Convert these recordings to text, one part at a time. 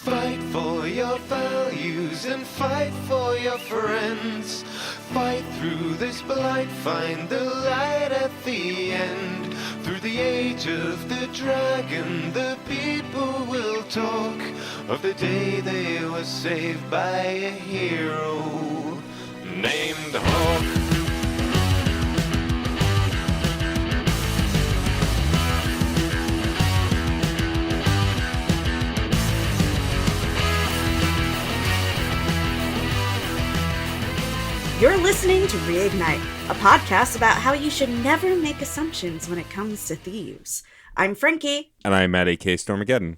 Fight for your values and fight for your friends. Fight through this blight, find the light at the end. Through the age of the dragon, the people will talk of the day they were saved by a hero named Hawk. You're listening to Reignite, a podcast about how you should never make assumptions when it comes to thieves. I'm Frankie. And I'm at AK Stormageddon.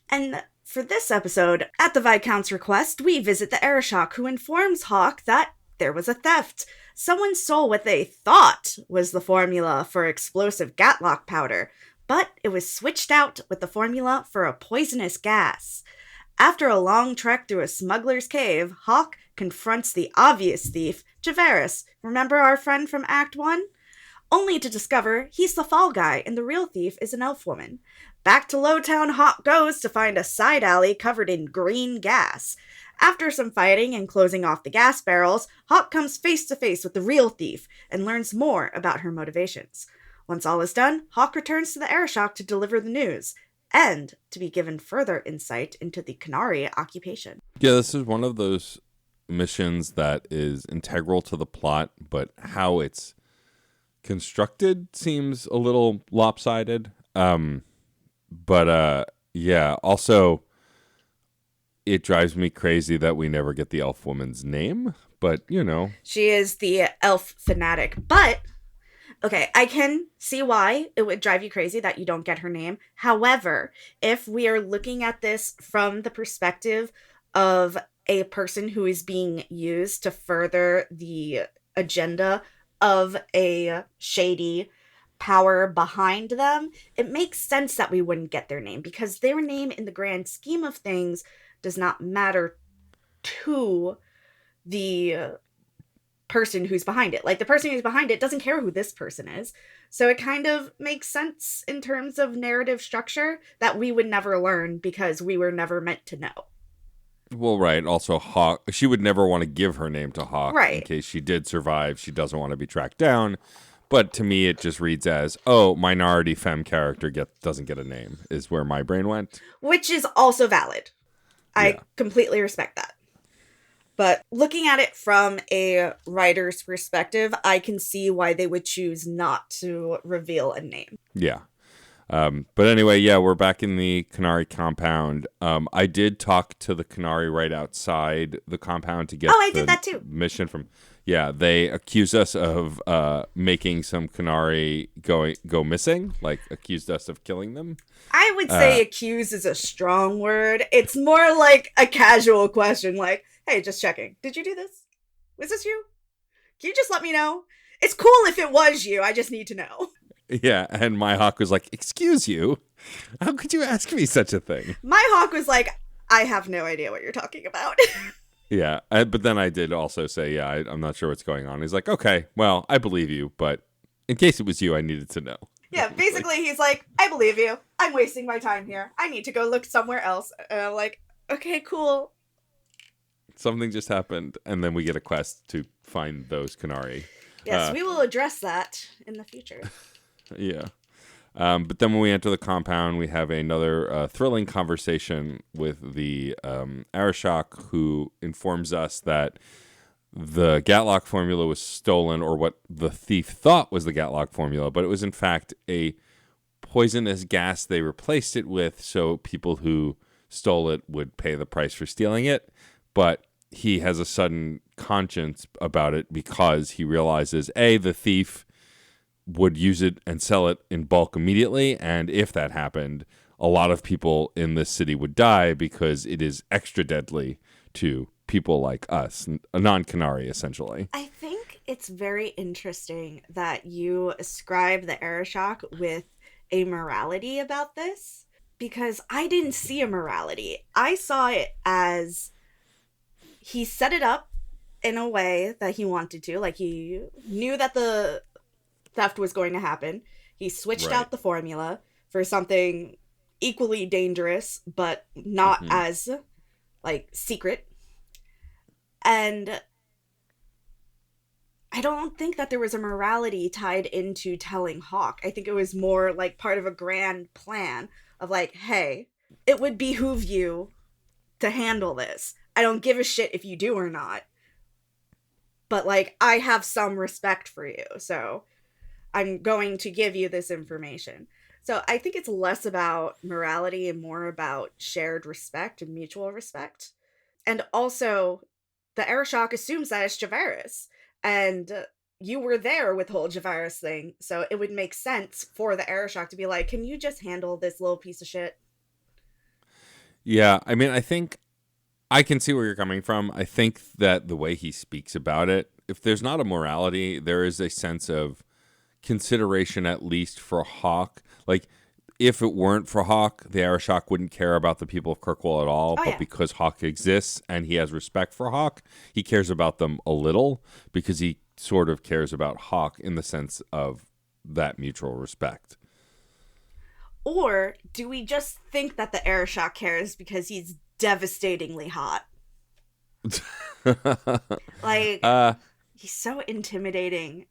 And for this episode, at the Viscount's request, we visit the Arishok, who informs Hawk that there was a theft. Someone stole what they thought was the formula for explosive gatlock powder, but it was switched out with the formula for a poisonous gas. After a long trek through a smuggler's cave, Hawk confronts the obvious thief, Javaris. Remember our friend from Act 1? Only to discover he's the fall guy and the real thief is an elf woman. Back to Lowtown Hawk goes to find a side alley covered in green gas. After some fighting and closing off the gas barrels, Hawk comes face to face with the real thief and learns more about her motivations. Once all is done, Hawk returns to the Arishok to deliver the news, and to be given further insight into the Canary occupation. Yeah, this is one of those missions that is integral to the plot, but how it's constructed seems a little lopsided. Yeah, also, it drives me crazy that we never get the elf woman's name, but, you know. She is the elf fanatic, but... Okay, I can see why it would drive you crazy that you don't get her name. However, if we are looking at this from the perspective of a person who is being used to further the agenda of a shady power behind them, it makes sense that we wouldn't get their name, because their name in the grand scheme of things does not matter to the person who's behind it. Like, the person who's behind it doesn't care who this person is. So it kind of makes sense in terms of narrative structure that we would never learn because we were never meant to know. Well, right. Also, Hawk, she would never want to give her name to Hawk. Right. In case she did survive. She doesn't want to be tracked down. But to me, it just reads as, oh, minority femme character doesn't get a name, is where my brain went. Which is also valid. I completely respect that. But looking at it from a writer's perspective, I can see why they would choose not to reveal a name. Yeah. But anyway, yeah, we're back in the Canary compound. I did talk to the Canary right outside the compound to get did that too. Mission from... Yeah, they accuse us of making some Canary go missing, like accused us of killing them. I would say accuse is a strong word. It's more like a casual question, like, hey, just checking. Did you do this? Was this you? Can you just let me know? It's cool if it was you. I just need to know. Yeah, and my Hawk was like, excuse you? How could you ask me such a thing? My Hawk was like, I have no idea what you're talking about. Yeah, but then I did also say, yeah, I'm not sure what's going on. He's like, okay, well, I believe you, but in case it was you, I needed to know. Yeah, basically he's like, I believe you. I'm wasting my time here. I need to go look somewhere else. And I'm like, okay, cool. Something just happened, and then we get a quest to find those Canary. Yes, we will address that in the future. Yeah. But then when we enter the compound, we have another thrilling conversation with the Arishok, who informs us that the Gatlock formula was stolen, or what the thief thought was the Gatlock formula, but it was in fact a poisonous gas they replaced it with, so people who stole it would pay the price for stealing it. But he has a sudden conscience about it because he realizes, A, the thief would use it and sell it in bulk immediately, and if that happened, a lot of people in this city would die because it is extra deadly to people like us, a non-Canary, essentially. I think it's very interesting that you ascribe the Arishok with a morality about this, because I didn't see a morality. I saw it as he set it up in a way that he wanted to, like he knew that the theft was going to happen. He switched out the formula for something equally dangerous, but not Mhm. as, like, secret. And I don't think that there was a morality tied into telling Hawk. I think it was more like part of a grand plan of like, hey, it would behoove you to handle this. I don't give a shit if you do or not. But like, I have some respect for you. So I'm going to give you this information. So I think it's less about morality and more about shared respect and mutual respect. And also, the Arashok assumes that it's Javaris. And you were there with the whole Javaris thing. So it would make sense for the Arashok to be like, can you just handle this little piece of shit? Yeah, I mean, I think I can see where you're coming from. I think that the way he speaks about it, if there's not a morality, there is a sense of consideration at least for Hawk. Like, if it weren't for Hawk, the Arashok wouldn't care about the people of Kirkwall at all. Oh, But yeah. because Hawk exists and he has respect for Hawk, he cares about them a little because he sort of cares about Hawk in the sense of that mutual respect. Or do we just think that the Arashok cares because he's devastatingly hot? Like, uh, he's so intimidating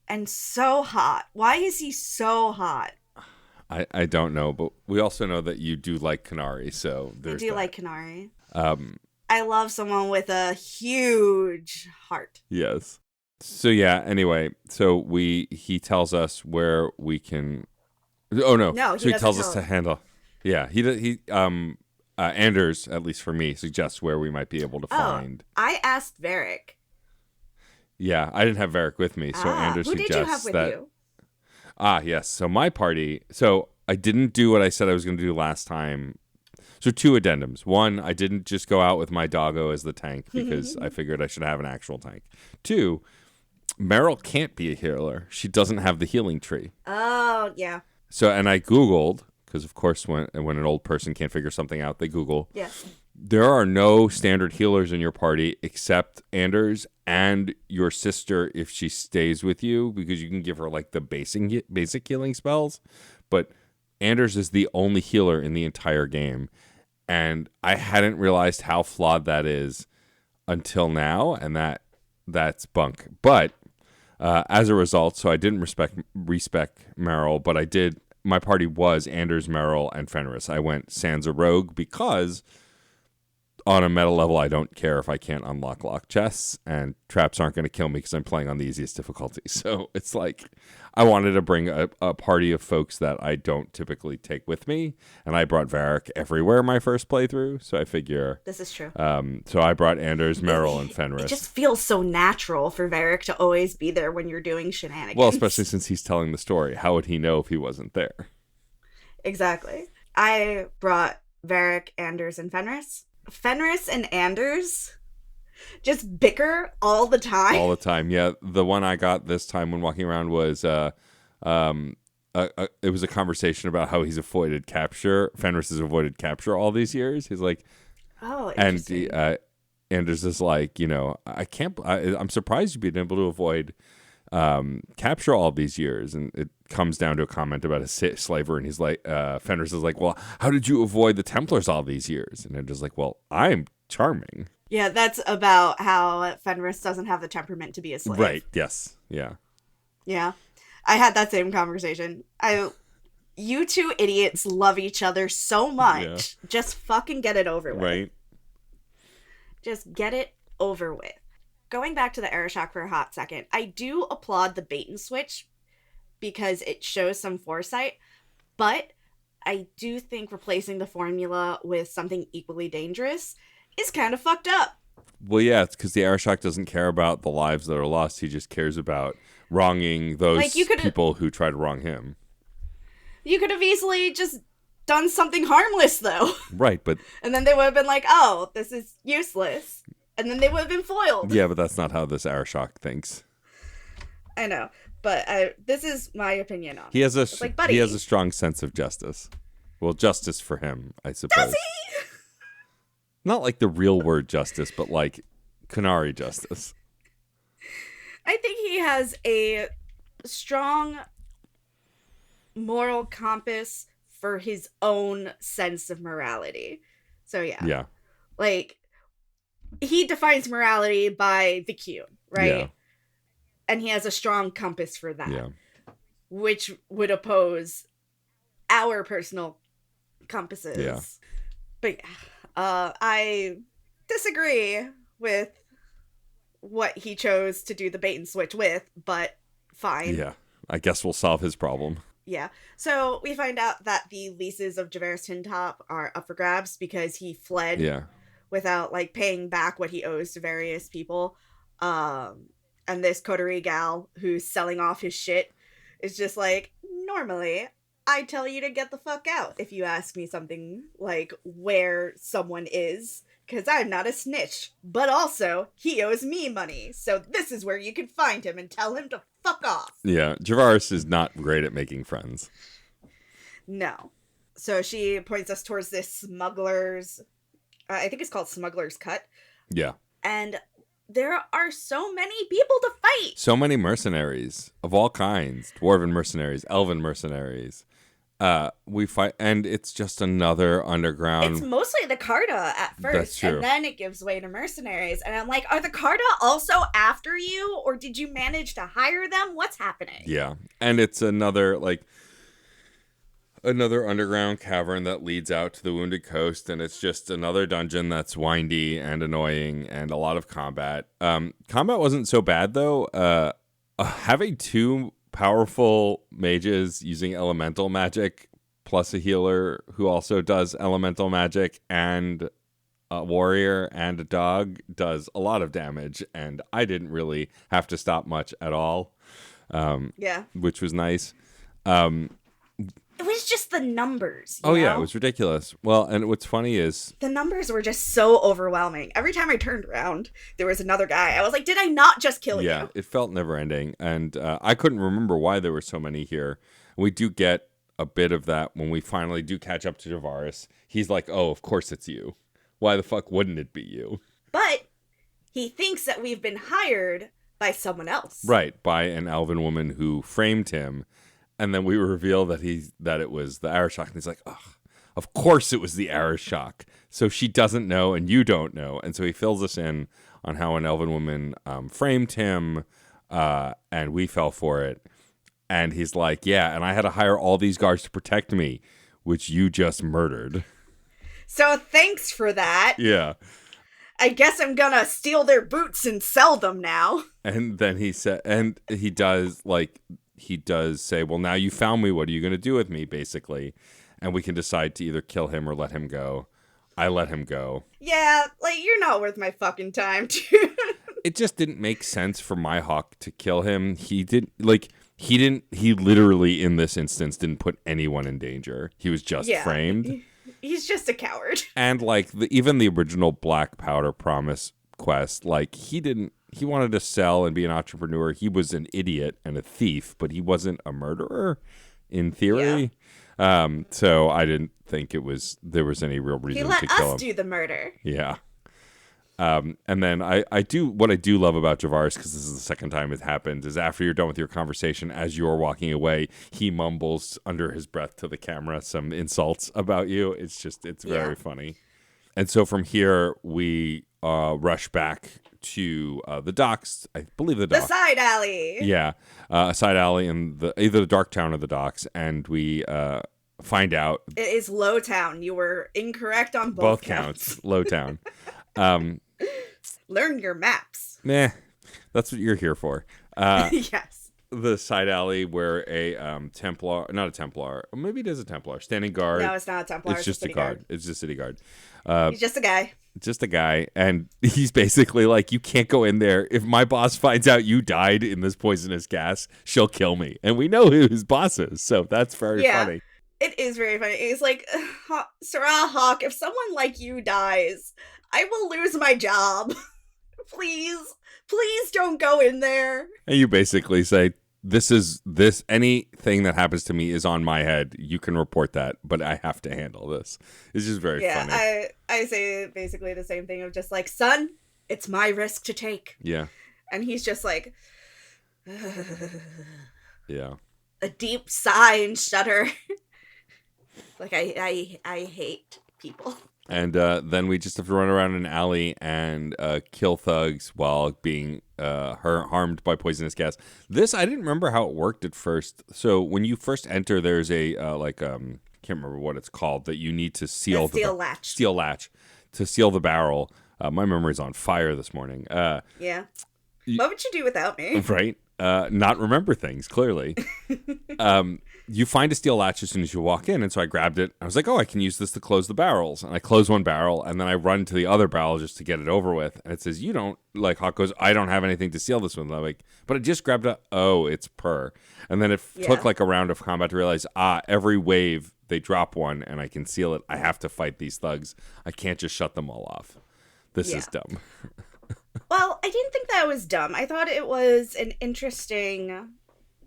and so hot. Why is he so hot? I don't know, but we also know that you do like Kanari, so I there's do that. like Kanari. Um, I love someone with a huge heart. yes. So yeah. Anyway, so he tells us where we can. Oh no! No, he So he doesn't tells us tell to us. handle. Yeah, Anders, at least for me, suggests where we might be able to Oh, find. I asked Varric. Yeah, I didn't have Varric with me, so Anders Who did you have suggests with that. you? Yes. So my party. So I didn't do what I said I was going to do last time. So two addendums. One, I didn't just go out with my doggo as the tank because I figured I should have an actual tank. Two, Meryl can't be a healer. She doesn't have the healing tree. Oh, yeah. So, and I Googled, because of course when an old person can't figure something out, they Google. Yeah. There are no standard healers in your party except Anders and your sister if she stays with you, because you can give her like the basic healing spells. But Anders is the only healer in the entire game. And I hadn't realized how flawed that is until now, and that's bunk. But as a result, so I didn't respect Meryl, but I did. My party was Anders, Meryl, and Fenris. I went Sansa Rogue because on a meta level, I don't care if I can't unlock lock chests, and traps aren't going to kill me because I'm playing on the easiest difficulty. So it's like I wanted to bring a party of folks that I don't typically take with me, and I brought Varric everywhere my first playthrough. So I figure This is true. so I brought Anders, Meryl, and Fenris. It just feels so natural for Varric to always be there when you're doing shenanigans. Well, especially since he's telling the story. How would he know if he wasn't there? Exactly. I brought Varric, Anders, and Fenris. Fenris and Anders just bicker all the time. All the time. Yeah, the one I got this time when walking around was it was a conversation about how he's avoided capture. Fenris has avoided capture all these years. He's like, Oh, and interesting. Anders is like, I'm surprised you've been able to avoid capture all these years. And it comes down to a comment about a slaver, and he's like, Fenris is like, well, how did you avoid the Templars all these years? And Anders is like, well, I'm charming. Yeah, that's about how Fenris doesn't have the temperament to be a slave. Right. Yes. Yeah. Yeah. I had that same conversation. You two idiots love each other so much. Yeah. Just fucking get it over with. Right. Just get it over with. Going back to the Arashok for a hot second, I do applaud the bait and switch because it shows some foresight, but I do think replacing the formula with something equally dangerous is kind of fucked up. Well, yeah, it's because the Arashok doesn't care about the lives that are lost. He just cares about wronging those Like, you could- people who try to wrong him. You could have easily just done something harmless, though. Right, but And then they would have been like, oh, this is useless. And then they would have been foiled. yeah, but that's not how this Arashok thinks. I know. But this is my opinion on it. He has a like, buddy. he has a strong sense of justice. Well, justice for him, I suppose. Does he? Not like the real word justice, but like Kanari justice. I think he has a strong moral compass for his own sense of morality. So Yeah. like he defines morality by the cue, right? Yeah. And he has a strong compass for that, Yeah. which would oppose our personal compasses. Yeah. But I disagree with what he chose to do the bait and switch with, but fine. Yeah. I guess we'll solve his problem. Yeah. So we find out that the leases of Javaris Hintop are up for grabs because he fled Yeah. without like paying back what he owes to various people. And this coterie gal who's selling off his shit is just like, normally I tell you to get the fuck out if you ask me something like where someone is, because I'm not a snitch. But also, he owes me money, so this is where you can find him and tell him to fuck off. Yeah. Javaris is not great at making friends. No. So she points us towards this smuggler's, I think it's called Smuggler's Cut. Yeah. And there are so many people to fight. So many mercenaries of all kinds. Dwarven mercenaries, elven mercenaries. We fight, and it's just another underground. It's mostly the Carta at first, That's true. and then it gives way to mercenaries. And I'm like, are the Carta also after you, or did you manage to hire them? What's happening? Yeah, and it's another underground cavern that leads out to the Wounded Coast, and it's just another dungeon that's windy and annoying and a lot of combat. Combat wasn't so bad though. Having two powerful mages using elemental magic plus a healer who also does elemental magic and a warrior and a dog does a lot of damage, and I didn't really have to stop much at all. Yeah. Which was nice. It was just the numbers. Oh, you yeah, know? it was ridiculous. Well, and what's funny is... The numbers were just so overwhelming. Every time I turned around, there was another guy. I was like, did I not just kill you? Yeah, it felt never-ending. And I couldn't remember why there were so many here. We do get a bit of that when we finally do catch up to Javaris. He's like, oh, of course it's you. Why the fuck wouldn't it be you? But he thinks that we've been hired by someone else. Right, by an elven woman who framed him. And then we reveal that it was the Arishok, and he's like, "Oh, of course it was the Arishok." So she doesn't know, and you don't know, and so he fills us in on how an elven woman framed him, and we fell for it. And he's like, "Yeah, and I had to hire all these guards to protect me, which you just murdered." So thanks for that. Yeah. I guess I'm gonna steal their boots and sell them now. And then he said, and he does say, well, now you found me. What are you going to do with me, basically? And we can decide to either kill him or let him go. I let him go. Yeah, like, you're not worth my fucking time, dude. It just didn't make sense for my hawk to kill him. He literally, in this instance, didn't put anyone in danger. He was just framed. He's just a coward. And, like, even the original Blackpowder promise quest, like, he wanted to sell and be an entrepreneur. He was an idiot and a thief, but he wasn't a murderer in theory. Yeah. So I didn't think there was any real reason to kill him. He let us do the murder. Yeah. And then what I do love about Javaris, because this is the second time it happened, is after you're done with your conversation, as you're walking away, he mumbles under his breath to the camera some insults about you. It's very funny. And so from here, we rush back to the docks. I believe the docks. The side alley. Yeah. A side alley in either the Dark Town or the docks. And we find out. It is Low Town. You were incorrect on both counts. Low Town. Learn your maps. Nah, that's what you're here for. Yes. The side alley where a Templar, not a Templar, maybe it is a Templar, standing guard. No, it's not a Templar. It's just a guard. It's just a city guard. He's just a guy. Just a guy, and he's basically like, you can't go in there. If my boss finds out you died in this poisonous gas, she'll kill me. And we know who his boss is, so that's very funny. It is very funny. He's like, Sarah Hawk, if someone like you dies, I will lose my job. Please don't go in there. And you basically say, anything that happens to me is on my head. You can report that, but I have to handle this. It's just very funny. Yeah, I say basically the same thing of just like, son, it's my risk to take. Yeah. And he's just like, yeah. A deep sigh and shudder. Like, I hate people. And then we just have to run around an alley and kill thugs while being harmed by poisonous gas. This, I didn't remember how it worked at first. So when you first enter, there's a can't remember what it's called, that you need to seal A steel latch. Steel latch to seal the barrel. My memory's on fire this morning. Yeah. What would you do without me? Right? Not remember things, clearly. You find a steel latch as soon as you walk in, and so I grabbed it. I was like, oh, I can use this to close the barrels. And I close one barrel, and then I run to the other barrel just to get it over with. And it says, you don't, like, Hawk goes, I don't have anything to seal this with. And I'm like, but I just grabbed it. Oh, it's per. And then it took like a round of combat to realize, every wave, they drop one, and I can seal it. I have to fight these thugs. I can't just shut them all off. This is dumb. Well, I didn't think that was dumb. I thought it was an interesting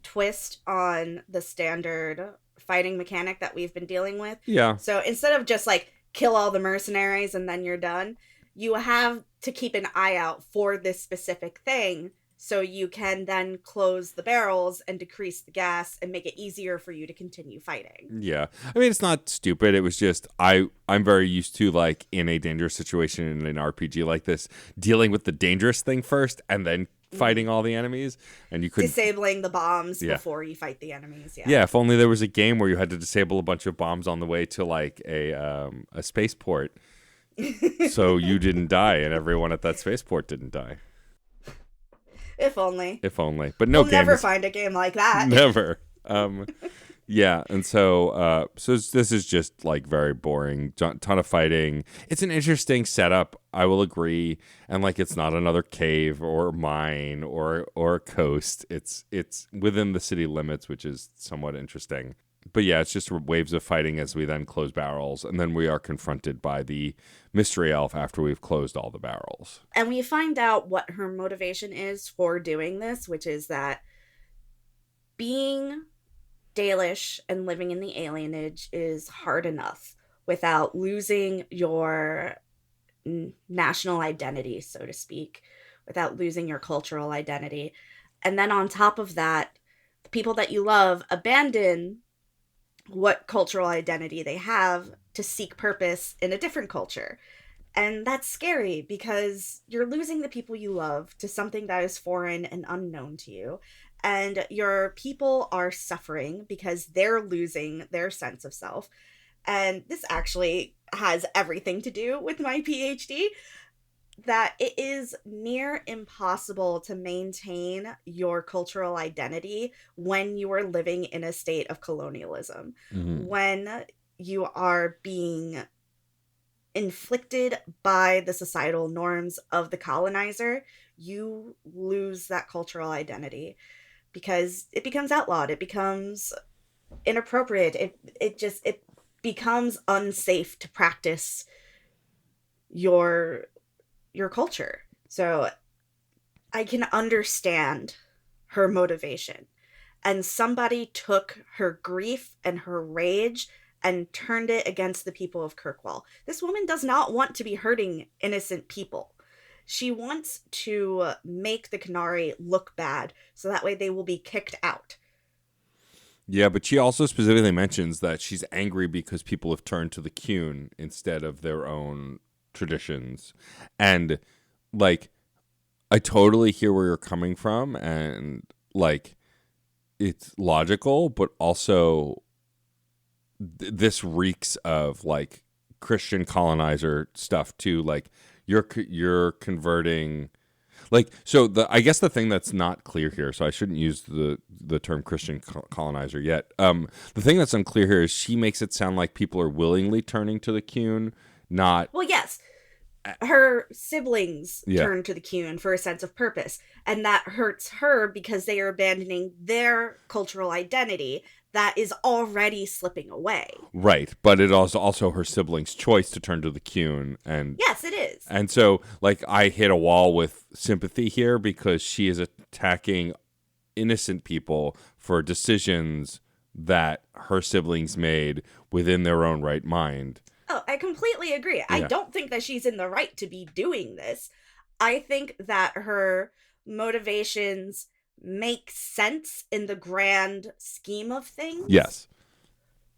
twist on the standard fighting mechanic that we've been dealing with. Yeah. So instead of just like kill all the mercenaries and then you're done, you have to keep an eye out for this specific thing so you can then close the barrels and decrease the gas and make it easier for you to continue fighting. Yeah. I mean, it's not stupid. It was just I'm very used to, like, in a dangerous situation in an RPG like this, dealing with the dangerous thing first and then fighting all the enemies. And you could disabling the bombs before you fight the enemies. Yeah, if only there was a game where you had to disable a bunch of bombs on the way to, like, a spaceport so you didn't die and everyone at that spaceport didn't die. If only. But no, we'll never find a game like that. Never. Yeah, and so this is just, like, very boring. Ton of fighting. It's an interesting setup, I will agree. And, like, it's not another cave or mine or a coast. It's within the city limits, which is somewhat interesting. But yeah, it's just waves of fighting as we then close barrels, and then we are confronted by the mystery elf after we've closed all the barrels. And we find out what her motivation is for doing this, which is that being Dalish and living in the alienage is hard enough without losing your national identity, so to speak, without losing your cultural identity. And then on top of that, the people that you love abandon what cultural identity they have to seek purpose in a different culture. And that's scary because you're losing the people you love to something that is foreign and unknown to you. And your people are suffering because they're losing their sense of self. And this actually has everything to do with my PhD, that it is near impossible to maintain your cultural identity when you are living in a state of colonialism. Mm-hmm. When you are being inflicted by the societal norms of the colonizer, you lose that cultural identity because it becomes outlawed. It becomes inappropriate. It becomes unsafe to practice your culture. So I can understand her motivation. And somebody took her grief and her rage and turned it against the people of Kirkwall. This woman does not want to be hurting innocent people. She wants to make the Canary look bad, so that way they will be kicked out. Yeah, but she also specifically mentions that she's angry because people have turned to the Qun instead of their own traditions. And, like, I totally hear where you're coming from, and, like, it's logical, but also this reeks of, like, Christian colonizer stuff too. Like, you're converting, like, so I guess the thing that's not clear here, so I shouldn't use the term Christian colonizer yet. The thing that's unclear here is she makes it sound like people are willingly turning to the Qun, not... Well, yes. Her siblings turn to the Qun for a sense of purpose, and that hurts her because they are abandoning their cultural identity that is already slipping away. Right, but it is also her siblings' choice to turn to the Qun, and yes, it is. And so, like, I hit a wall with sympathy here because she is attacking innocent people for decisions that her siblings made within their own right mind. Oh, I completely agree. Yeah. I don't think that she's in the right to be doing this. I think that her motivations make sense in the grand scheme of things. Yes.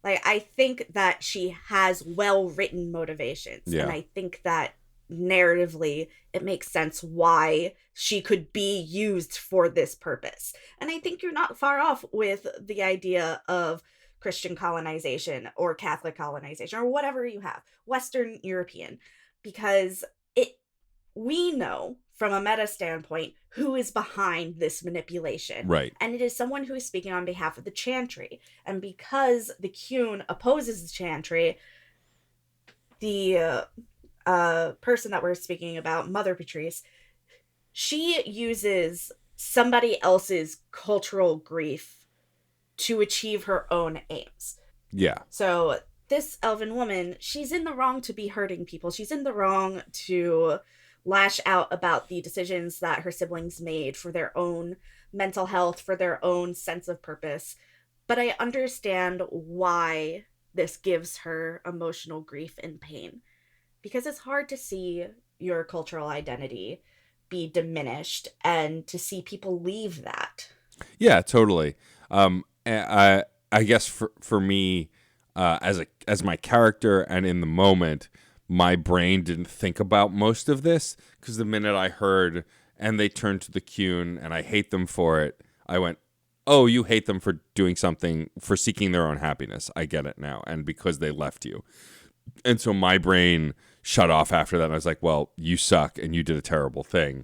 Like, I think that she has well-written motivations. Yeah. And I think that narratively, it makes sense why she could be used for this purpose. And I think you're not far off with the idea of Christian colonization or Catholic colonization or whatever you have, Western European, because it we know from a meta standpoint who is behind this manipulation. Right. And it is someone who is speaking on behalf of the Chantry. And because the Qun opposes the Chantry, the person that we're speaking about, Mother Patrice, she uses somebody else's cultural grief to achieve her own aims. Yeah. So this elven woman, she's in the wrong to be hurting people. She's in the wrong to lash out about the decisions that her siblings made for their own mental health, for their own sense of purpose. But I understand why this gives her emotional grief and pain. Because it's hard to see your cultural identity be diminished and to see people leave that. Yeah, totally. I guess for me, as my character and in the moment, my brain didn't think about most of this, because the minute I heard and they turned to the Qun and I hate them for it, I went, oh, you hate them for doing something, for seeking their own happiness. I get it now. And because they left you. And so my brain shut off after that. And I was like, well, you suck and you did a terrible thing.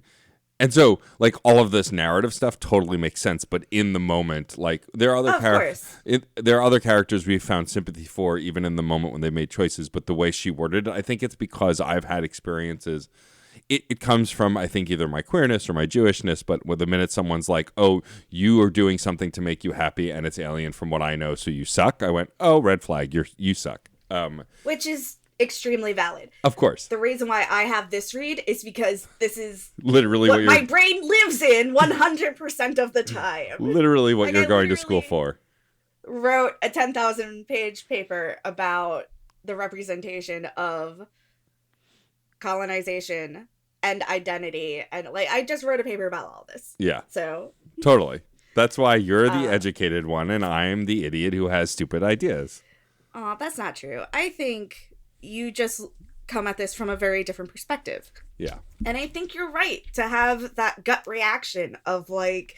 And so, like, all of this narrative stuff totally makes sense, but in the moment, like, there are other characters we found sympathy for, even in the moment when they made choices. But the way she worded it, I think it's because I've had experiences. It comes from, I think, either my queerness or my Jewishness. But with the minute someone's like, "Oh, you are doing something to make you happy, and it's alien from what I know, so you suck," I went, "Oh, red flag, you suck." Which is extremely valid. Of course. The reason why I have this read is because this is literally what my brain lives in 100% of the time. Literally what you're going to school for. Wrote a 10,000 page paper about the representation of colonization and identity, and like I just wrote a paper about all this. Yeah. So totally. That's why you're the educated one and I'm the idiot who has stupid ideas. Oh, that's not true. I think you just come at this from a very different perspective. Yeah. And I think you're right to have that gut reaction of like,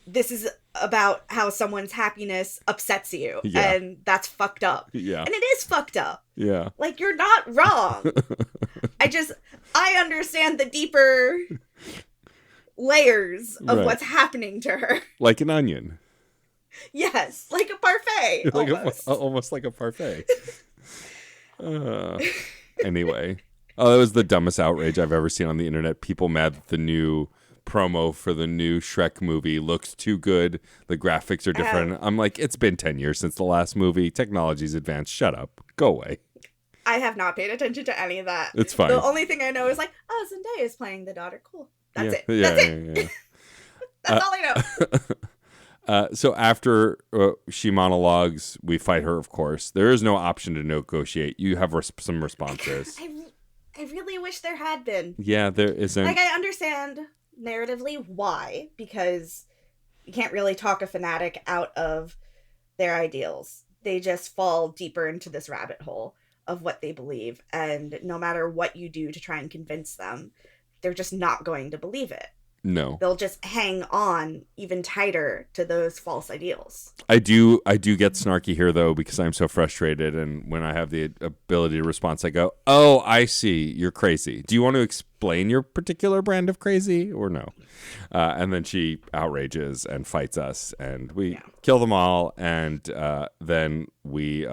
this is about how someone's happiness upsets you. Yeah. And that's fucked up. Yeah. And it is fucked up. Yeah. Like, you're not wrong. I understand the deeper layers of what's happening to her. Like an onion. Yes, like a parfait. Almost like a parfait. Anyway. Oh, that was the dumbest outrage I've ever seen on the internet. People mad that the new promo for the new Shrek movie looks too good. The graphics are different. I'm like, it's been 10 years since the last movie. Technology's advanced. Shut up. Go away. I have not paid attention to any of that. It's fine. The only thing I know is like, oh, Zendaya is playing the daughter. Cool. That's it. Yeah, That's it. Yeah. That's all I know. So after she monologues, we fight her, of course. There is no option to negotiate. You have some responses. I really wish there had been. Yeah, there isn't. Like, I understand narratively why, because you can't really talk a fanatic out of their ideals. They just fall deeper into this rabbit hole of what they believe, and no matter what you do to try and convince them, they're just not going to believe it. No. They'll just hang on even tighter to those false ideals. I do get snarky here, though, because I'm so frustrated, and when I have the ability to respond, I go, oh, I see, you're crazy. Do you want to explain your particular brand of crazy, or no? And then she outrages and fights us, and we kill them all, and then we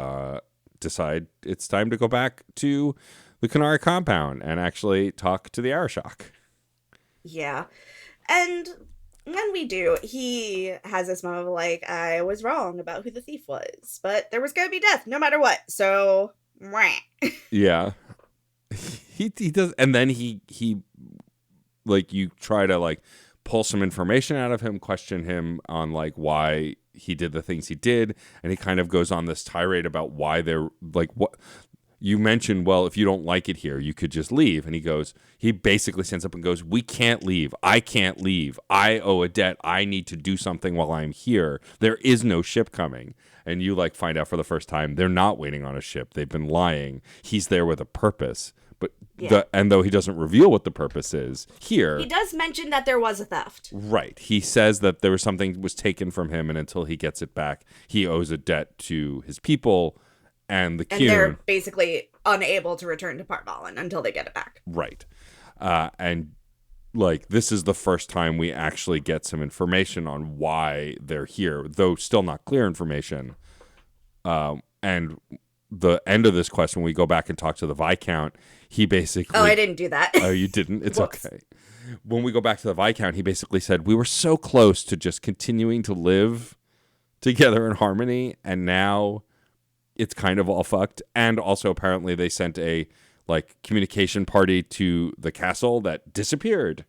decide it's time to go back to the Canary compound and actually talk to the Arashok. Yeah. And when we do, he has this moment of like, I was wrong about who the thief was, but there was going to be death no matter what. So, yeah, he does. And then he like, you try to like pull some information out of him, question him on like why he did the things he did. And he kind of goes on this tirade about why they're like, what, you mentioned, well, if you don't like it here, you could just leave. And he basically stands up and goes, we can't leave. I can't leave. I owe a debt. I need to do something while I'm here. There is no ship coming. And you like find out for the first time, they're not waiting on a ship. They've been lying. He's there with a purpose. But and though he doesn't reveal what the purpose is here, he does mention that there was a theft. Right. He says that there was something was taken from him, and until he gets it back, he owes a debt to his people and the Qun. And they're basically unable to return to Parvalin until they get it back. Right. And like this is the first time we actually get some information on why they're here, though still not clear information. And the end of this quest, when we go back and talk to the Viscount, he basically... Oh, I didn't do that. Oh, you didn't? It's Whoops. okay. When we go back to the Viscount, he basically said, we were so close to just continuing to live together in harmony, and now it's kind of all fucked. And also, apparently, they sent a like communication party to the castle that disappeared.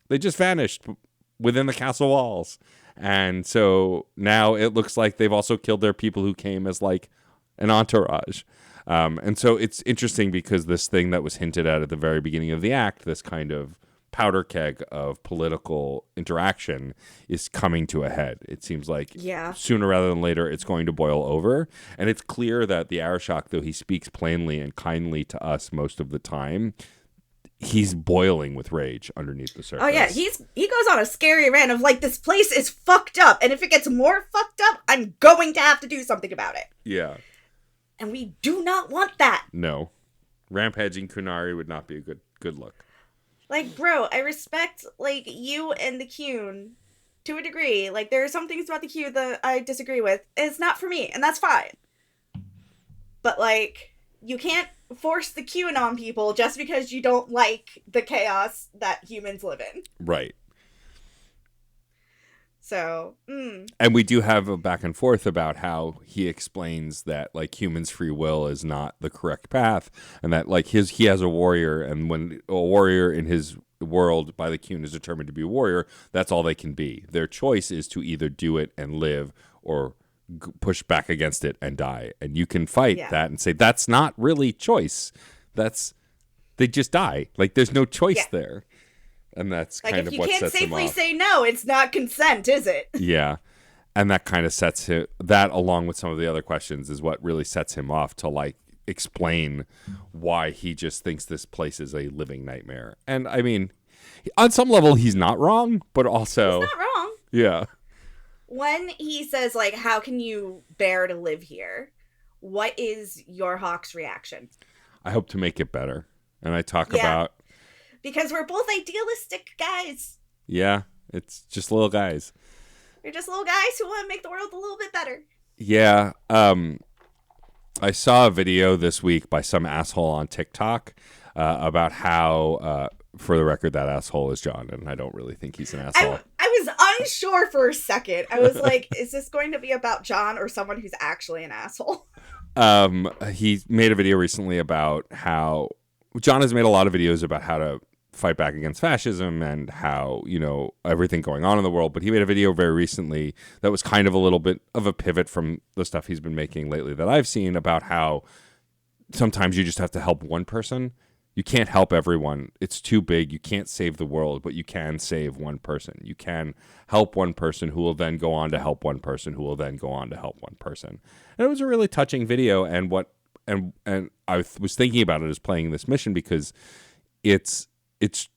They just vanished within the castle walls. And so now it looks like they've also killed their people who came as like an entourage. And so it's interesting because this thing that was hinted at the very beginning of the act, this kind of powder keg of political interaction, is coming to a head. It seems like sooner rather than later it's going to boil over. And it's clear that the Arishok, though he speaks plainly and kindly to us most of the time, he's boiling with rage underneath the surface. Oh yeah, he goes on a scary rant of like, this place is fucked up, and if it gets more fucked up, I'm going to have to do something about it. Yeah. And we do not want that. No. Rampaging Kunari would not be a good look. Like, bro, I respect, like, you and the Qun to a degree. Like, there are some things about the Qun that I disagree with. It's not for me, and that's fine. But, like, you can't force the Qun on people just because you don't like the chaos that humans live in. Right. So, And we do have a back and forth about how he explains that like humans' free will is not the correct path, and that like he has a warrior, and when a warrior in his world by the Qun is determined to be a warrior, that's all they can be. Their choice is to either do it and live or push back against it and die. And you can fight that and say that's not really choice. They just die. Like there's no choice there. And that's like, kind of what sets him off. If you can't safely say no, it's not consent, is it? Yeah. And that kind of sets him, that along with some of the other questions is what really sets him off to like explain why he just thinks this place is a living nightmare. And I mean, on some level, he's not wrong, but also... He's not wrong. Yeah. When he says, like, how can you bear to live here? What is your Hawk's reaction? I hope to make it better. And I talk about... Because we're both idealistic guys. Yeah, it's just little guys. We're just little guys who want to make the world a little bit better. Yeah. I saw a video this week by some asshole on TikTok about how, for the record, that asshole is John, and I don't really think he's an asshole. I was unsure for a second. I was like, is this going to be about John or someone who's actually an asshole? He made a video recently about how... John has made a lot of videos about how to fight back against fascism and how, you know, everything going on in the world. But he made a video very recently that was kind of a little bit of a pivot from the stuff he's been making lately that I've seen about how sometimes you just have to help one person. You can't help everyone. It's too big. You can't save the world, but you can save one person. You can help one person who will then go on to help one person who will then go on to help one person. And it was a really touching video. And I was thinking about it as playing this mission because it's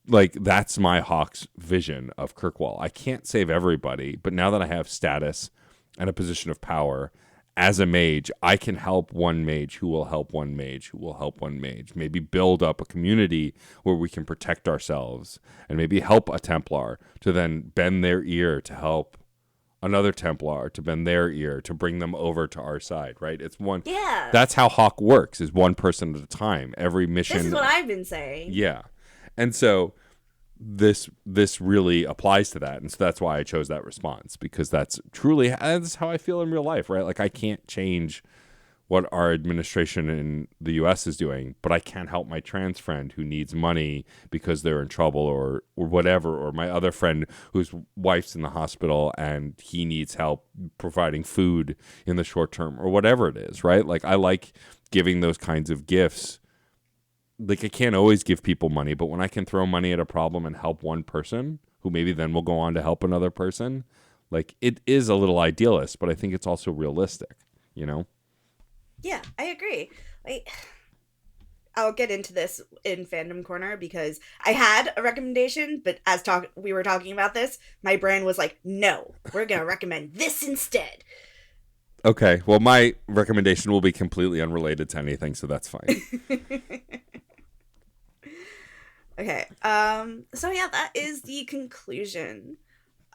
like that's my Hawk's vision of Kirkwall. I can't save everybody, but now that I have status and a position of power as a mage, I can help one mage who will help one mage who will help one mage. Maybe build up a community where we can protect ourselves and maybe help a Templar to then bend their ear to help another Templar to bend their ear to bring them over to our side, right? It's one. Yeah. That's how Hawk works, is one person at a time. Every mission. This is what I've been saying. Yeah. And so this really applies to that. And so that's why I chose that response, because that's how I feel in real life, right? Like I can't change what our administration in the US is doing, but I can't help my trans friend who needs money because they're in trouble or whatever, or my other friend whose wife's in the hospital and he needs help providing food in the short term or whatever it is, right? Like I like giving those kinds of gifts. Like I can't always give people money, but when I can throw money at a problem and help one person who maybe then will go on to help another person, like it is a little idealist, but I think it's also realistic, you know? Yeah, I agree. Like, I'll get into this in Fandom Corner because I had a recommendation, but as we were talking about this, my brain was like, no, we're going to recommend this instead. Okay, well, my recommendation will be completely unrelated to anything, so that's fine. Okay, so yeah, that is the conclusion.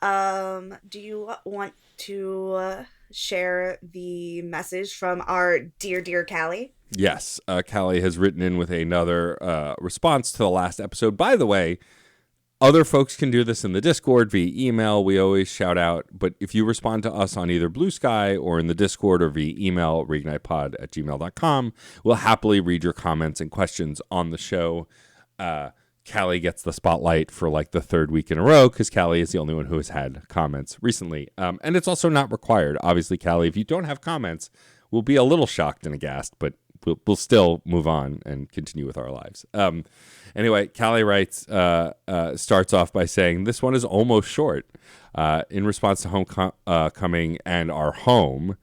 Do you want to share the message from our dear Callie? Yes, Callie has written in with another response to the last episode. By the way, other folks can do this in the Discord via email. We always shout out. But if you respond to us on either Blue Sky or in the Discord or via email, reignitepod@gmail.com, we'll happily read your comments and questions on the show. Callie gets the spotlight for like the third week in a row because Callie is the only one who has had comments recently. And it's also not required. Obviously, Callie, if you don't have comments, we'll be a little shocked and aghast, but we'll still move on and continue with our lives. Anyway, Callie writes, starts off by saying, this one is almost short. In response to homecoming and our home,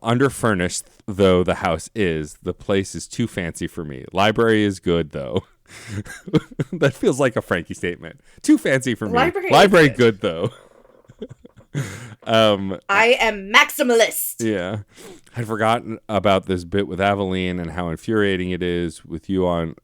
underfurnished though the house is, the place is too fancy for me. Library is good, though. That feels like a Frankie statement. Too fancy for me. Library good, though. I am maximalist. Yeah. I'd forgotten about this bit with Aveline and how infuriating it is with you on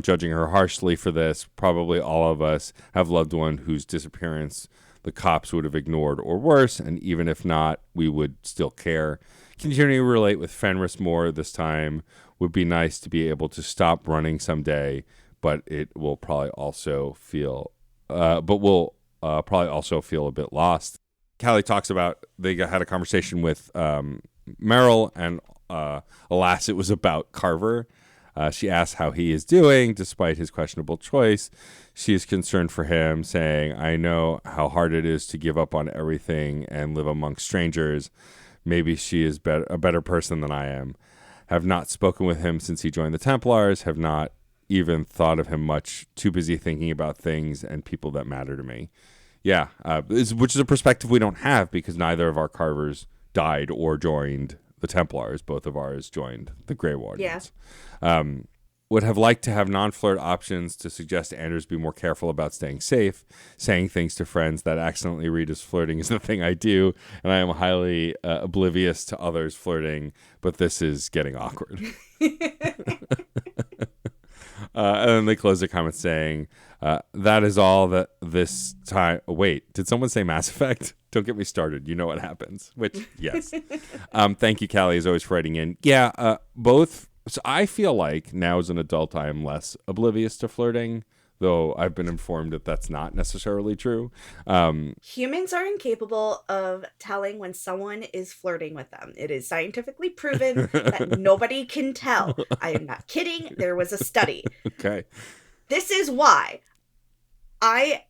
judging her harshly for this. Probably all of us have loved one whose disappearance the cops would have ignored or worse, and even if not, we would still care. Continuing to relate with Fenris more this time would be nice to be able to stop running someday, but it will probably also feel a bit lost. Callie talks about they had a conversation with Meryl, and alas, it was about Carver. She asks how he is doing despite his questionable choice. She is concerned for him, saying, I know how hard it is to give up on everything and live amongst strangers. Maybe she is a better person than I am. Have not spoken with him since he joined the Templars, have not even thought of him much, too busy thinking about things and people that matter to me. Yeah, which is a perspective we don't have because neither of our Carvers died or joined the Templars. Both of ours joined the Grey Wardens. Yeah. Would have liked to have non-flirt options to suggest Anders be more careful about staying safe. Saying things to friends that accidentally read as flirting is the thing I do, and I am highly oblivious to others flirting, but this is getting awkward. And then they close their comments saying, that is all that this time. Wait, did someone say Mass Effect? Don't get me started. You know what happens. Which, yes. Thank you, Callie, as always, for writing in. Yeah, both. So I feel like now as an adult, I am less oblivious to flirting, though I've been informed that that's not necessarily true. Humans are incapable of telling when someone is flirting with them. It is scientifically proven that nobody can tell. I am not kidding. There was a study. Okay. This is why I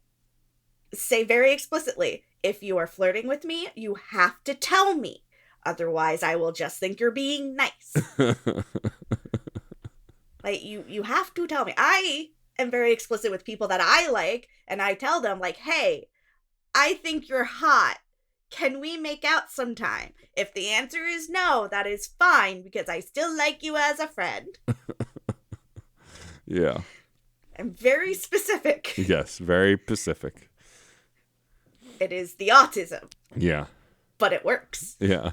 say very explicitly, if you are flirting with me, you have to tell me. Otherwise, I will just think you're being nice. Like, you have to tell me. I am very explicit with people that I like, and I tell them, like, hey, I think you're hot. Can we make out sometime? If the answer is no, that is fine, because I still like you as a friend. Yeah. I'm very specific. Yes, very specific. It is the autism. Yeah. But it works. Yeah.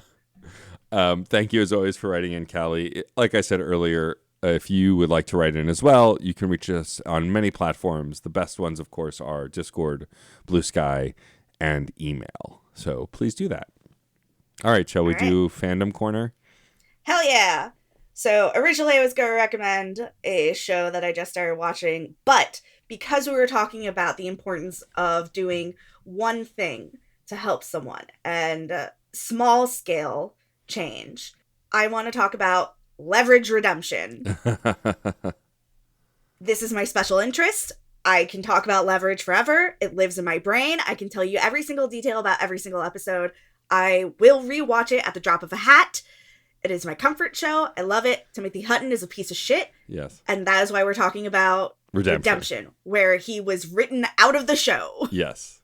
Thank you, as always, for writing in, Callie. Like I said earlier, if you would like to write in as well, you can reach us on many platforms. The best ones, of course, are Discord, Blue Sky, and email. So please do that. All right, shall we do Fandom Corner? Hell yeah! So originally I was going to recommend a show that I just started watching, but because we were talking about the importance of doing one thing to help someone and small scale change, I want to talk about Leverage Redemption. This is my special interest. I can talk about Leverage forever. It lives in my brain. I can tell you every single detail about every single episode. I will rewatch it at the drop of a hat. It is my comfort show. I love it. Timothy Hutton is a piece of shit. Yes. And that is why we're talking about Redemption, where he was written out of the show. Yes.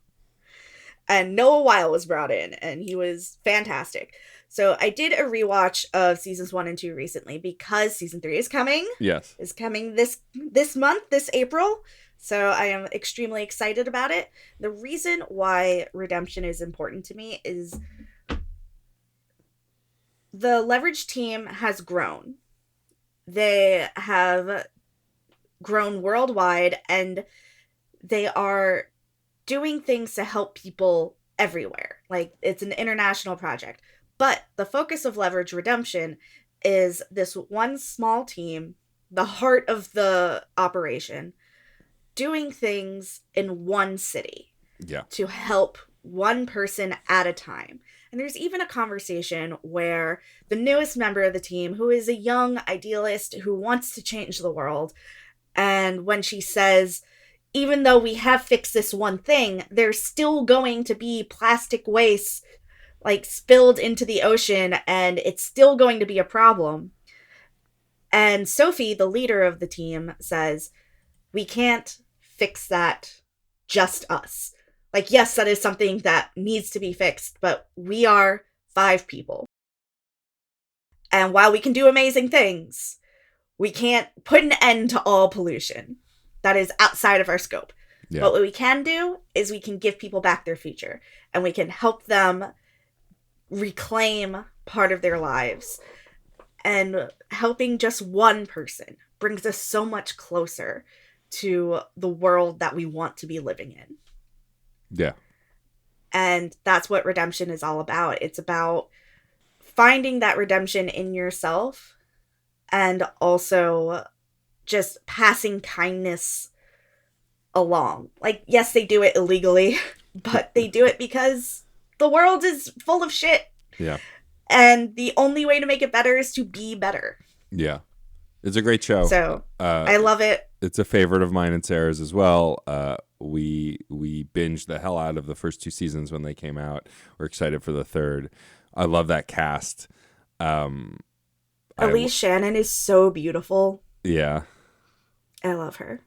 And Noah Weil was brought in, and he was fantastic. So I did a rewatch of seasons 1 and 2 recently because season 3 is coming. Yes. Is coming this month, this April. So I am extremely excited about it. The reason why Redemption is important to me is the Leverage team has grown. They have grown worldwide, and they are doing things to help people everywhere. Like, it's an international project. But the focus of Leverage Redemption is this one small team, the heart of the operation, doing things in one city. Yeah. To help one person at a time. And there's even a conversation where the newest member of the team, who is a young idealist who wants to change the world, and when she says, even though we have fixed this one thing, there's still going to be plastic waste like spilled into the ocean, and it's still going to be a problem. And Sophie, the leader of the team, says, we can't fix that, just us. Like, yes, that is something that needs to be fixed, but we are 5 people. And while we can do amazing things, we can't put an end to all pollution. That is outside of our scope. Yeah. But what we can do is we can give people back their future, and we can help them reclaim part of their lives. And helping just one person brings us so much closer to the world that we want to be living in. Yeah. And that's what redemption is all about. It's about finding that redemption in yourself, and also just passing kindness along. Like, yes, they do it illegally, but they do it because the world is full of shit. Yeah. And the only way to make it better is to be better. Yeah. It's a great show. So I love it. It's a favorite of mine and Sarah's as well. We binged the hell out of the first 2 seasons when they came out. We're excited for the third. I love that cast. Elise Shannon is so beautiful. Yeah. I love her.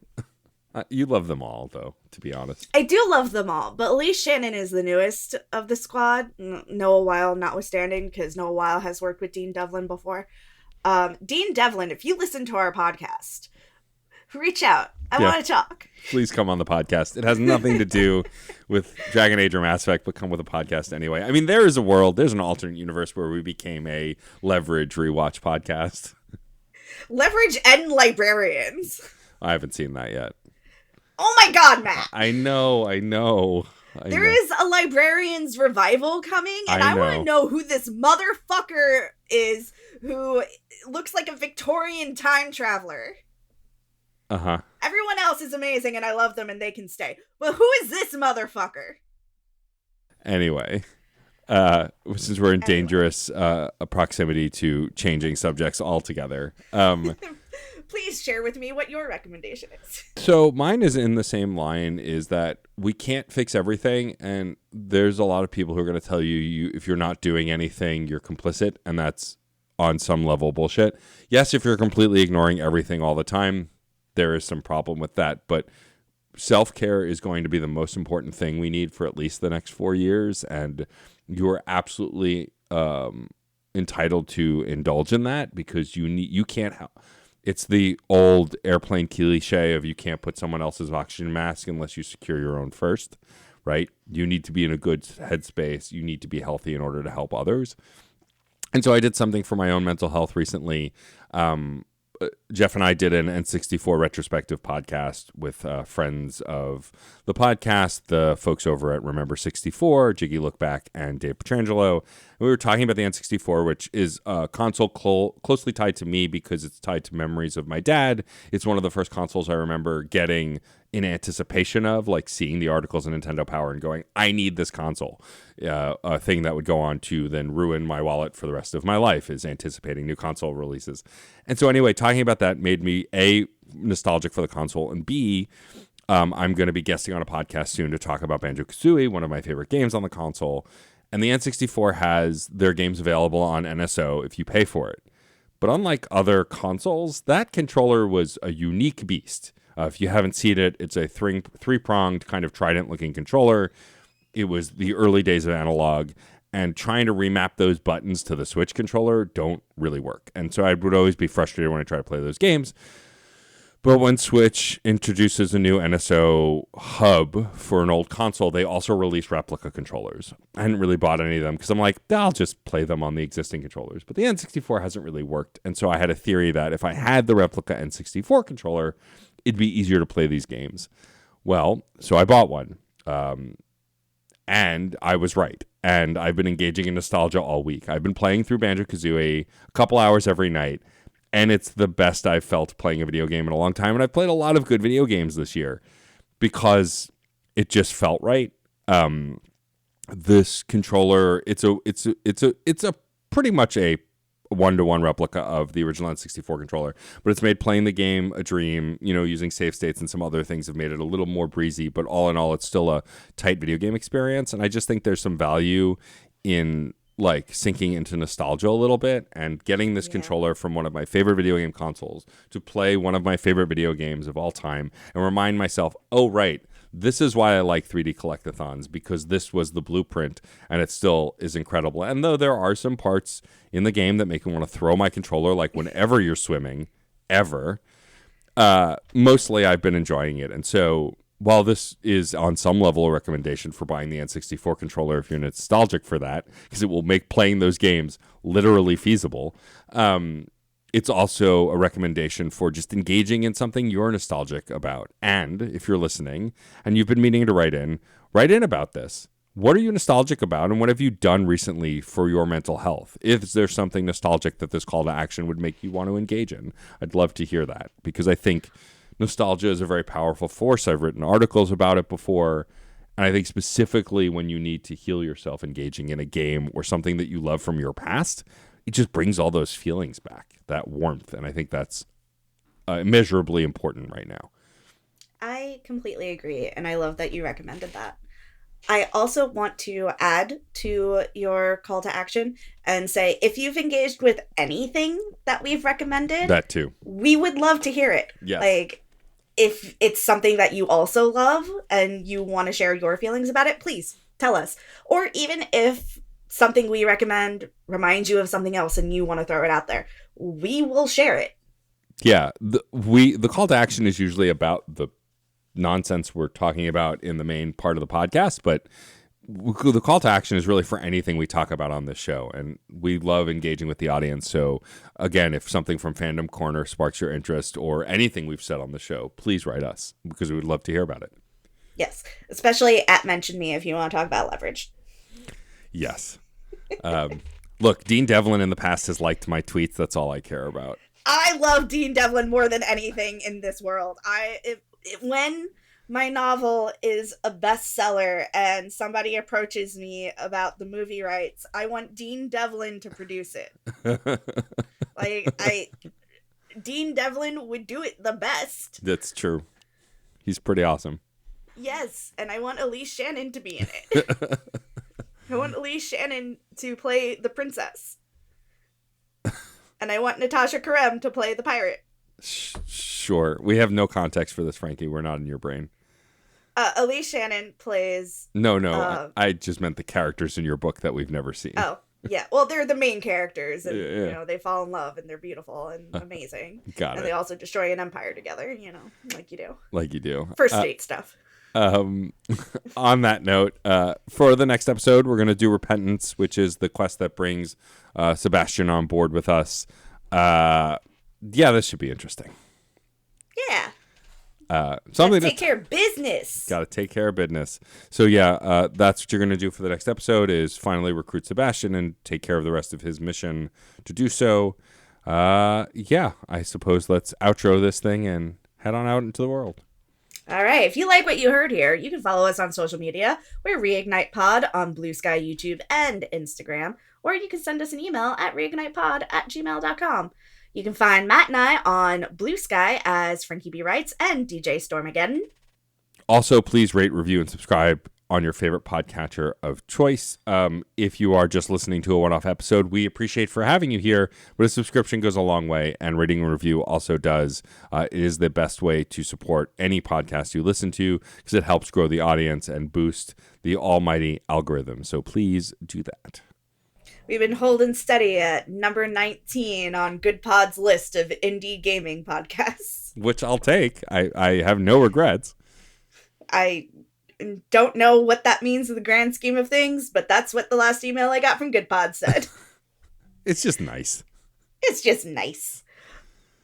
You love them all, though, to be honest. I do love them all, but Elise Shannon is the newest of the squad. Noah Weil notwithstanding, because Noah Weil has worked with Dean Devlin before. Dean Devlin, if you listen to our podcast, reach out. I want to talk. Please come on the podcast. It has nothing to do with Dragon Age or Mass Effect, but come with a podcast anyway. I mean, there is a world, there's an alternate universe where we became a Leverage rewatch podcast. Leverage and Librarians. I haven't seen that yet. Oh my god, Matt. I know. There is a Librarians revival coming, and I want to know who this motherfucker is who looks like a Victorian time traveler. Uh-huh. Everyone else is amazing, and I love them, and they can stay. But who is this motherfucker? Anyway, since we're in dangerous proximity to changing subjects altogether, please share with me what your recommendation is. So mine is in the same line, is that we can't fix everything, and there's a lot of people who are going to tell you if you're not doing anything, you're complicit, and that's on some level bullshit. Yes, if you're completely ignoring everything all the time, there is some problem with that, but self-care is going to be the most important thing we need for at least the next 4 years, and you are absolutely entitled to indulge in that, because you can't help. It's the old airplane cliche of you can't put someone else's oxygen mask unless you secure your own first, right? You need to be in a good headspace. You need to be healthy in order to help others. And so I did something for my own mental health recently. Jeff and I did an N64 retrospective podcast with friends of the podcast, the folks over at Remember 64, Jiggy Lookback, and Dave Petrangelo. We were talking about the N64, which is a console closely tied to me because it's tied to memories of my dad. It's one of the first consoles I remember getting in anticipation of, like seeing the articles in Nintendo Power and going, I need this console. A thing that would go on to then ruin my wallet for the rest of my life is anticipating new console releases. And so anyway, talking about that made me A, nostalgic for the console, and B, I'm going to be guesting on a podcast soon to talk about Banjo-Kazooie, one of my favorite games on the console. And the N64 has their games available on NSO if you pay for it. But unlike other consoles, that controller was a unique beast. If you haven't seen it, it's a three-pronged kind of trident-looking controller. It was the early days of analog, and trying to remap those buttons to the Switch controller don't really work. And so I would always be frustrated when I try to play those games. But when Switch introduces a new NSO hub for an old console, they also release replica controllers. I hadn't really bought any of them because I'm like, I'll just play them on the existing controllers. But the N64 hasn't really worked. And so I had a theory that if I had the replica N64 controller, it'd be easier to play these games. Well, so I bought one. And I was right. And I've been engaging in nostalgia all week. I've been playing through Banjo-Kazooie a couple hours every night. And it's the best I've felt playing a video game in a long time. And I've played a lot of good video games this year because it just felt right. This controller, it's a pretty much a one-to-one replica of the original N64 controller, but it's made playing the game a dream. Using save states and some other things have made it a little more breezy, but all in all, it's still a tight video game experience. And I just think there's some value in like sinking into nostalgia a little bit and getting this controller from one of my favorite video game consoles to play one of my favorite video games of all time and remind myself, oh, right, this is why I like 3D collectathons, because this was the blueprint and it still is incredible. And though there are some parts in the game that make me want to throw my controller, like whenever you're swimming, ever, mostly I've been enjoying it. And so while this is on some level a recommendation for buying the N64 controller if you're nostalgic for that, because it will make playing those games literally feasible, it's also a recommendation for just engaging in something you're nostalgic about. And if you're listening and you've been meaning to write in about this. What are you nostalgic about, and what have you done recently for your mental health? Is there something nostalgic that this call to action would make you want to engage in? I'd love to hear that, because I think nostalgia is a very powerful force. I've written articles about it before, and I think specifically when you need to heal yourself engaging in a game or something that you love from your past, it just brings all those feelings back, that warmth, and I think that's immeasurably important right now. I completely agree, and I love that you recommended that. I also want to add to your call to action and say, if you've engaged with anything that we've recommended, that too, we would love to hear it. Yes. Like, if it's something that you also love and you want to share your feelings about it, please tell us. Or even if something we recommend reminds you of something else and you want to throw it out there, we will share it. Yeah, the call to action is usually about the nonsense we're talking about in the main part of the podcast, but the call to action is really for anything we talk about on this show, and we love engaging with the audience. So again, if something from Fandom Corner sparks your interest or anything we've said on the show, please write us, because we would love to hear about it. Yes, especially at Mention Me if you want to talk about leverage. Yes. Look, Dean Devlin in the past has liked my tweets. That's all I care about. I love Dean Devlin more than anything in this world. When my novel is a bestseller and somebody approaches me about the movie rights, I want Dean Devlin to produce it. Dean Devlin would do it the best. That's true. He's pretty awesome. Yes, and I want Elise Shannon to be in it. I want Elise Shannon to play the princess. And I want Natasha Karem to play the pirate. Sure. We have no context for this, Frankie. We're not in your brain. Elise Shannon plays... No. I just meant the characters in your book that we've never seen. Oh, yeah. Well, they're the main characters. And, they fall in love and they're beautiful and amazing. Got it. And they also destroy an empire together, like you do. Like you do. First date stuff. On that note, for the next episode, we're going to do Repentance, which is the quest that brings Sebastian on board with us. yeah, this should be interesting. Yeah. Something Take care of business. Got to take care of business. So yeah, that's what you're going to do for the next episode is finally recruit Sebastian and take care of the rest of his mission to do so. Yeah, I suppose let's outro this thing and head on out into the world. All right. If you like what you heard here, you can follow us on social media. We're Reignite Pod on Blue Sky, YouTube, and Instagram. Or you can send us an email at reignitepod@gmail.com. You can find Matt and I on Blue Sky as Frankie B. Writes and DJ Stormageddon. Also, please rate, review, and subscribe on your favorite podcatcher of choice. If you are just listening to a one-off episode, we appreciate for having you here, but a subscription goes a long way, and rating and review also does. It is the best way to support any podcast you listen to because it helps grow the audience and boost the almighty algorithm. So please do that. We've been holding steady at number 19 on Good Pod's list of indie gaming podcasts. Which I'll take. I have no regrets. I don't know what that means in the grand scheme of things, but that's what the last email I got from Good Pod said. It's just nice. It's just nice.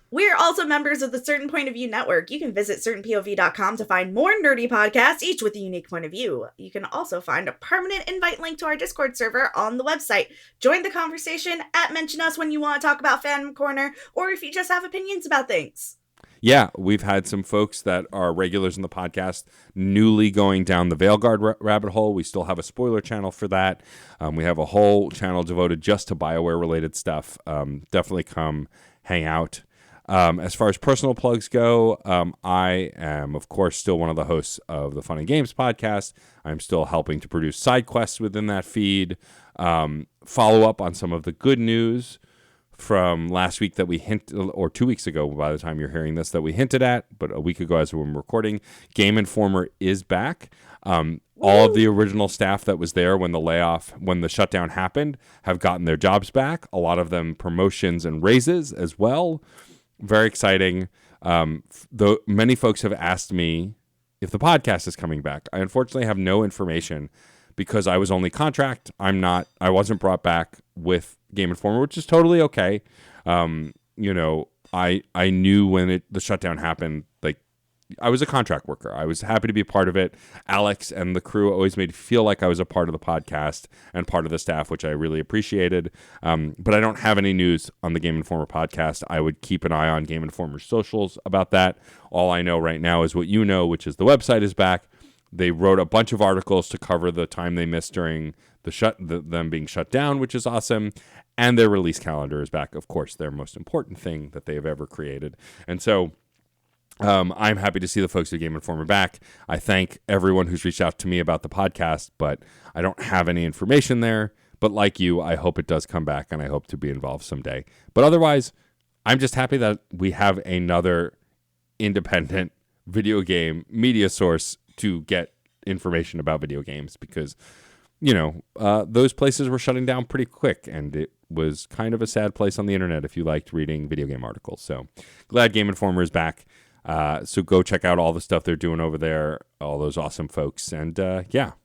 We're also members of the Certain Point of View Network. You can visit certainpov.com to find more nerdy podcasts, each with a unique point of view. You can also find a permanent invite link to our Discord server on the website. Join the conversation, mention us when you want to talk about Fandom Corner, or if you just have opinions about things. Yeah, we've had some folks that are regulars in the podcast newly going down the Veilguard rabbit hole. We still have a spoiler channel for that. We have a whole channel devoted just to BioWare-related stuff. Definitely come hang out. As far as personal plugs go, I am, of course, still one of the hosts of the Fun and Games podcast. I'm still helping to produce side quests within that feed. Follow up on some of the good news from last week that we hinted, or 2 weeks ago by the time you're hearing this, that we hinted at, but a week ago as we were recording. Game Informer is back. All of the original staff that was there when the shutdown happened have gotten their jobs back. A lot of them promotions and raises as well. Very exciting. Though many folks have asked me if the podcast is coming back. I unfortunately have no information because I was only contract. I wasn't brought back with Game Informer, which is totally okay. I knew when the shutdown happened, like I was a contract worker. I was happy to be a part of it. Alex and the crew always made me feel like I was a part of the podcast and part of the staff, which I really appreciated. But I don't have any news on the Game Informer podcast. I would keep an eye on Game Informer's socials about that. All I know right now is what you know, which is the website is back. They wrote a bunch of articles to cover the time they missed during them being shut down, which is awesome. And their release calendar is back. Of course, their most important thing that they have ever created. And so I'm happy to see the folks at Game Informer back. I thank everyone who's reached out to me about the podcast, but I don't have any information there. But like you, I hope it does come back, and I hope to be involved someday. But otherwise, I'm just happy that we have another independent video game media source to get information about video games because, those places were shutting down pretty quick, and it was kind of a sad place on the internet if you liked reading video game articles. So glad Game Informer is back. So go check out all the stuff they're doing over there, all those awesome folks. And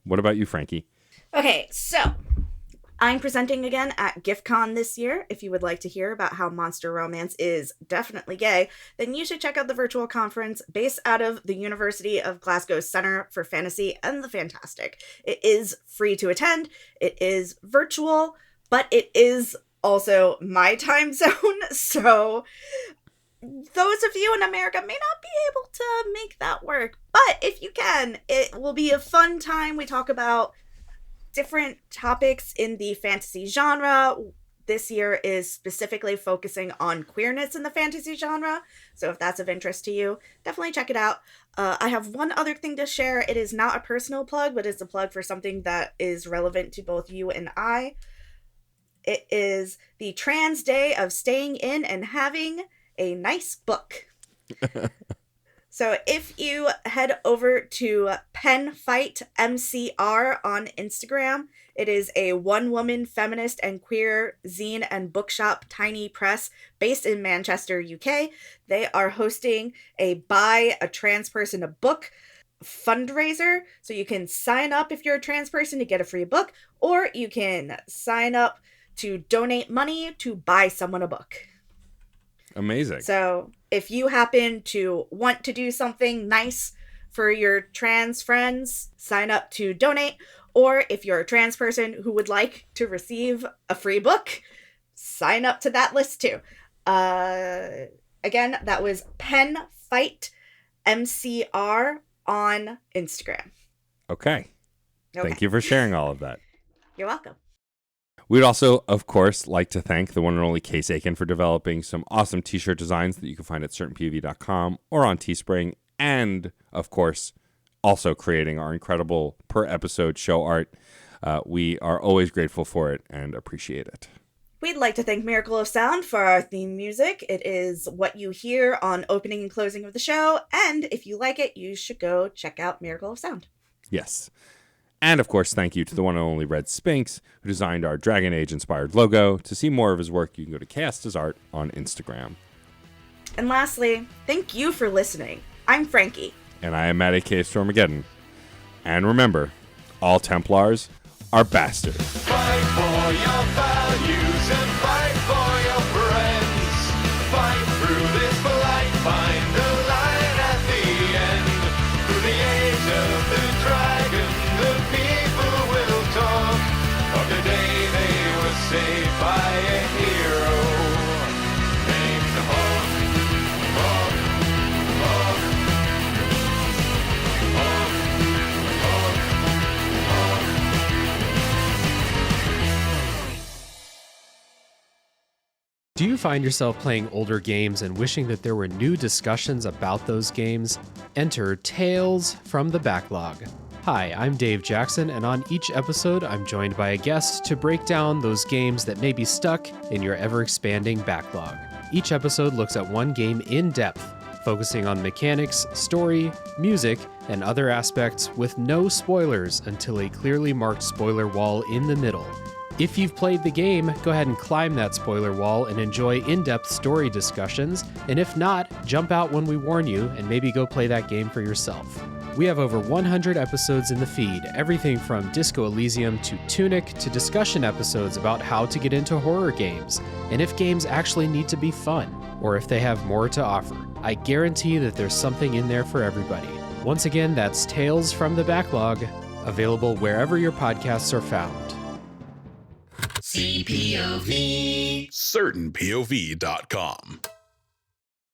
what about you, Frankie? Okay, so I'm presenting again at GIFCON this year. If you would like to hear about how Monster Romance is definitely gay, then you should check out the virtual conference based out of the University of Glasgow's Center for Fantasy and the Fantastic. It is free to attend. It is virtual, but it is also my time zone. So those of you in America may not be able to make that work. But if you can, it will be a fun time. We talk about different topics in the fantasy genre. This year is specifically focusing on queerness in the fantasy genre. So if that's of interest to you, definitely check it out. I have one other thing to share. It is not a personal plug, but it's a plug for something that is relevant to both you and I. It is the Trans Day of Staying In and Having a Nice Book. So if you head over to Pen Fight MCR on Instagram, it is a one-woman feminist and queer zine and bookshop tiny press based in Manchester, UK. They are hosting a Buy a Trans Person a Book fundraiser. So you can sign up if you're a trans person to get a free book, or you can sign up to donate money to buy someone a book. Amazing. So if you happen to want to do something nice for your trans friends, sign up to donate. Or if you're a trans person who would like to receive a free book, sign up to that list too. Again, that was Pen Fight MCR on Instagram. Okay. Thank you for sharing all of that. You're welcome. We'd also, of course, like to thank the one and only Case Aiken for developing some awesome t-shirt designs that you can find at certainpov.com or on Teespring. And, of course, also creating our incredible per-episode show art. We are always grateful for it and appreciate it. We'd like to thank Miracle of Sound for our theme music. It is what you hear on opening and closing of the show, and if you like it, you should go check out Miracle of Sound. Yes. And, of course, thank you to the one and only Red Spinks, who designed our Dragon Age-inspired logo. To see more of his work, you can go to Chaos Does Art on Instagram. And lastly, thank you for listening. I'm Frankie. And I am Matty K. Stormageddon. And remember, all Templars are bastards. Fight for your values and fight for your friends. Fight through this blight, find the light at the end. Through the age of the dragon, the people will talk of the day they were saved by a hero named Hawk. Hawk, Hawk, Hawk, Hawk, Hawk. Do you find yourself playing older games and wishing that there were new discussions about those games? Enter Tales from the Backlog. Hi, I'm Dave Jackson, and on each episode, I'm joined by a guest to break down those games that may be stuck in your ever-expanding backlog. Each episode looks at one game in depth, focusing on mechanics, story, music, and other aspects with no spoilers until a clearly marked spoiler wall in the middle. If you've played the game, go ahead and climb that spoiler wall and enjoy in-depth story discussions, and if not, jump out when we warn you and maybe go play that game for yourself. We have over 100 episodes in the feed, everything from Disco Elysium to Tunic to discussion episodes about how to get into horror games, and if games actually need to be fun, or if they have more to offer. I guarantee that there's something in there for everybody. Once again, that's Tales from the Backlog, available wherever your podcasts are found. CPOV. CertainPOV.com.